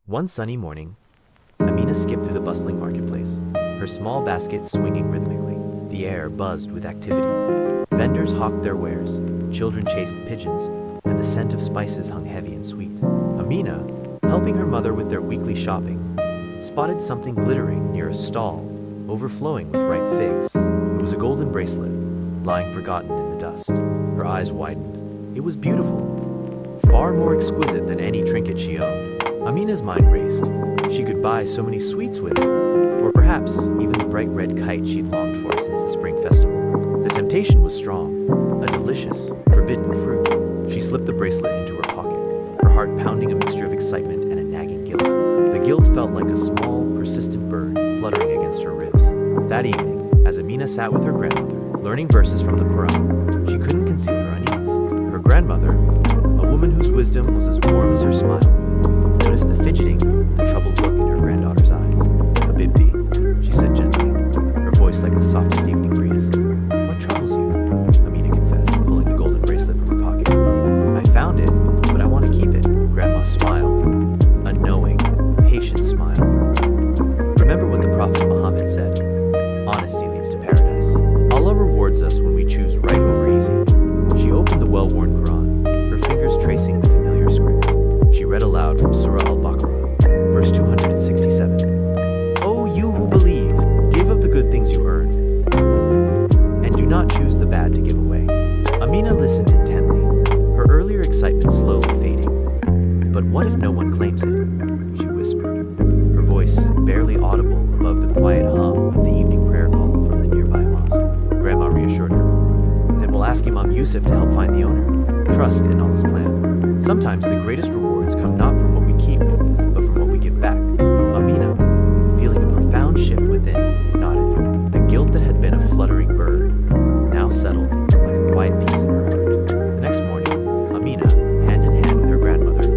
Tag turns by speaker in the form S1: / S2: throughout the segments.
S1: One sunny morning, Amina skipped through the bustling marketplace, her small basket swinging rhythmically. The air buzzed with activity. Vendors hawked their wares, children chased pigeons, and the scent of spices hung heavy and sweet. Amina, helping her mother with their weekly shopping, spotted something glittering near a stall, overflowing with ripe figs. It was a golden bracelet, lying forgotten in the dust. Her eyes widened. It was beautiful, far more exquisite than any trinket she owned. Amina's mind raced. She could buy so many sweets with it, or perhaps even the bright red kite she'd longed for since the spring festival. The temptation was strong, a delicious, forbidden fruit. She slipped the bracelet into her pocket, her heart pounding a mixture of excitement and a nagging guilt. The guilt felt like a small, persistent bird fluttering against her ribs. That evening, as Amina sat with her grandmother, learning verses from the Quran, she couldn't conceal her unease. Her grandmother, a woman whose wisdom was as warm as her smile, noticed the fidgeting, the troubled look in her granddaughter's eyes. "Habibti," she said gently, her voice like the softest evening breeze. "What troubles you?" Amina confessed, pulling the golden bracelet from her pocket. "I found it, but I want to keep it." Grandma smiled, a knowing, patient smile. "Remember what the Prophet Muhammad said, honesty leads to paradise. Allah rewards us when we choose right over easy." She opened the well-worn Quran, her fingers tracing the familiar script. She read aloud from Surah Al-Baqarah, verse 267. "O you who believe, give of the good things you earn, and do not choose the bad to give away." Amina listened intently, her earlier excitement slowly fading. "But what if no one claims it?" she whispered, her voice barely audible above the quiet hum of the evening prayer call from the nearby mosque. Grandma reassured her. "Then we'll ask Imam Yusuf to help find the owner. Trust in Allah's plan. Sometimes the greatest rewards come not from what we keep, but from what we give back." Amina, feeling a profound shift within, nodded. The guilt that had been a fluttering bird now settled like a quiet peace in her heart. The next morning, Amina, hand in hand with her grandmother,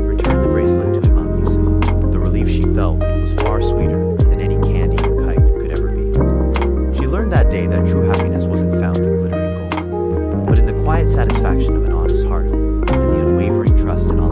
S1: returned the bracelet to Imam Yusuf. The relief she felt was far sweeter than any candy or kite could ever be. She learned that day that true happiness wasn't found in glittering gold, but in the quiet satisfaction of an honest heart and the unwavering trust in Allah.